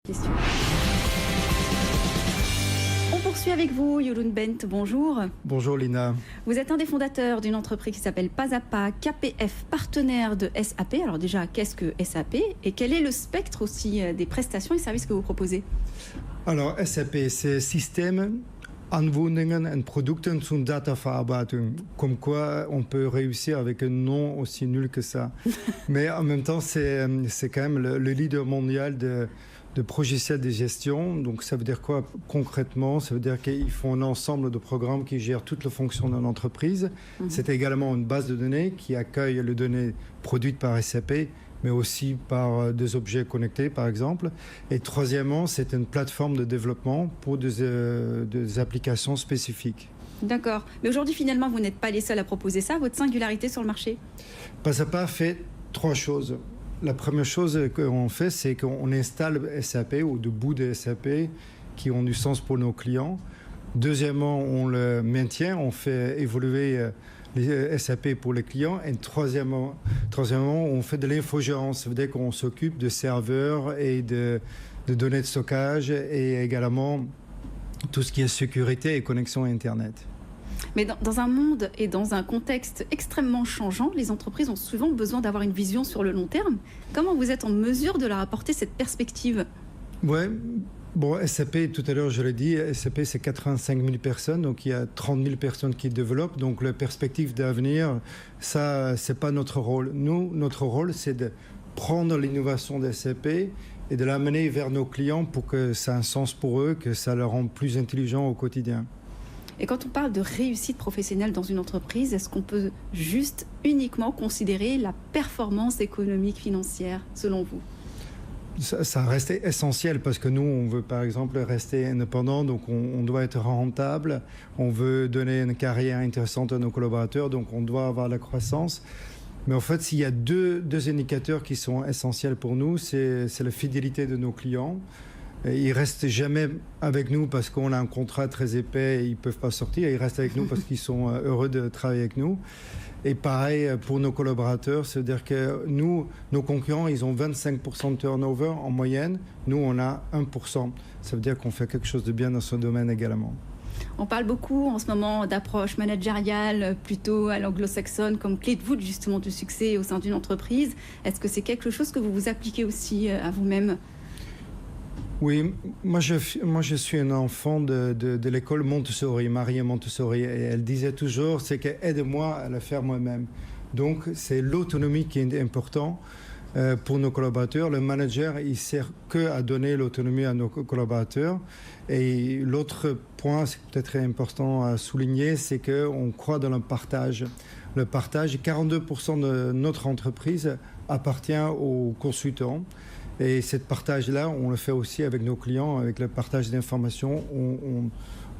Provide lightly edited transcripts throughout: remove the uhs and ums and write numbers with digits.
Question. On poursuit avec vous, Jeroen Bent, bonjour. Bonjour Lina. Vous êtes un des fondateurs d'une entreprise qui s'appelle Pas à Pas, KPF, partenaire de SAP. Alors déjà, qu'est-ce que SAP et quel est le spectre aussi des prestations et services que vous proposez? Alors SAP, c'est System, Anwendungen en Produkten zur Dataverarbeitung. Comme quoi on peut réussir avec un nom aussi nul que ça. Mais en même temps, c'est quand même le leader mondial de logiciels de gestion. Donc ça veut dire quoi concrètement? Ça veut dire qu'ils font un ensemble de programmes qui gèrent toutes les fonctions d'une entreprise. C'est également une base de données qui accueille les données produites par SAP, mais aussi par des objets connectés, par exemple. Et troisièmement, c'est une plateforme de développement pour des applications spécifiques. D'accord. Mais aujourd'hui, finalement, vous n'êtes pas les seuls à proposer ça. Votre singularité sur le marché? Pas à Pas fait trois choses. La première chose qu'on fait, c'est qu'on installe SAP ou des bouts de SAP qui ont du sens pour nos clients. Deuxièmement, on le maintient, on fait évoluer les SAP pour les clients. Et troisièmement, on fait de l'infogérance. Ça veut dire qu'on s'occupe de serveurs et de données de stockage et également tout ce qui est sécurité et connexion à Internet. Mais dans un monde et dans un contexte extrêmement changeant, les entreprises ont souvent besoin d'avoir une vision sur le long terme. Comment vous êtes en mesure de leur apporter cette perspective? Ouais. Bon, SAP, tout à l'heure, je l'ai dit, SAP, c'est 85 000 personnes, donc il y a 30 000 personnes qui développent. Donc, la perspective d'avenir, ça, c'est pas notre rôle. Nous, notre rôle, c'est de prendre l'innovation de SAP et de l'amener vers nos clients pour que ça ait un sens pour eux, que ça leur rende plus intelligents au quotidien. Et quand on parle de réussite professionnelle dans une entreprise, est-ce qu'on peut juste uniquement considérer la performance économique financière, selon vous? Ça reste essentiel parce que nous, on veut par exemple rester indépendant, donc on doit être rentable, on veut donner une carrière intéressante à nos collaborateurs, donc on doit avoir la croissance. Mais en fait, s'il y a deux indicateurs qui sont essentiels pour nous, c'est la fidélité de nos clients. Ils restent jamais avec nous parce qu'on a un contrat très épais et ils ne peuvent pas sortir. Ils restent avec nous parce qu'ils sont heureux de travailler avec nous. Et pareil pour nos collaborateurs, c'est-à-dire que nous, nos concurrents, ils ont 25% de turnover en moyenne. Nous, on a 1%. Ça veut dire qu'on fait quelque chose de bien dans ce domaine également. On parle beaucoup en ce moment d'approche managériale plutôt à l'anglo-saxonne comme clé de voûte justement du succès au sein d'une entreprise. Est-ce que c'est quelque chose que vous vous appliquez aussi à vous-même? Oui, moi je suis un enfant de l'école Montessori, Maria Montessori, et elle disait toujours, c'est que aide-moi à le faire moi-même. Donc c'est l'autonomie qui est importante pour nos collaborateurs. Le manager, il sert que à donner l'autonomie à nos collaborateurs. Et l'autre point, c'est peut-être important à souligner, c'est qu'on croit dans le partage. Le partage, 42% de notre entreprise appartient aux consultants. Et ce partage-là, on le fait aussi avec nos clients, avec le partage d'informations.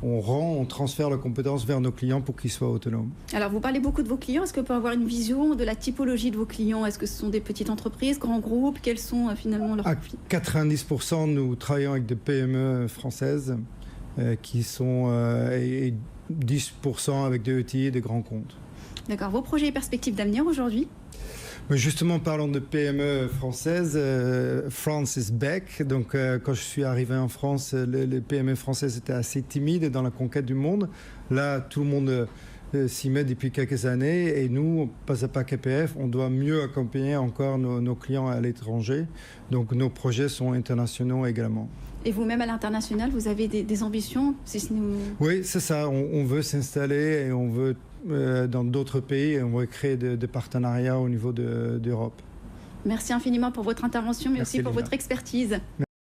On transfère la compétence vers nos clients pour qu'ils soient autonomes. Alors, vous parlez beaucoup de vos clients. Est-ce qu'on peut avoir une vision de la typologie de vos clients? Est-ce que ce sont des petites entreprises, grands groupes? Quels sont finalement leurs profils? À 90%, nous travaillons avec des PME françaises qui sont et 10% avec des ETI et des grands comptes. D'accord. Vos projets et perspectives d'avenir aujourd'hui? Mais justement, parlons de PME françaises. France is back. Donc, quand je suis arrivé en France, les PME françaises étaient assez timides dans la conquête du monde. Là, tout le monde s'y met depuis quelques années. Et nous, Pas à Pas KPF, on doit mieux accompagner encore nos clients à l'étranger. Donc, nos projets sont internationaux également. Et vous-même, à l'international, vous avez des ambitions Oui, c'est ça. On veut s'installer et on veut dans d'autres pays et on veut créer des partenariats au niveau d'Europe. Merci infiniment pour votre intervention, mais Merci, aussi pour Lina. votre expertise.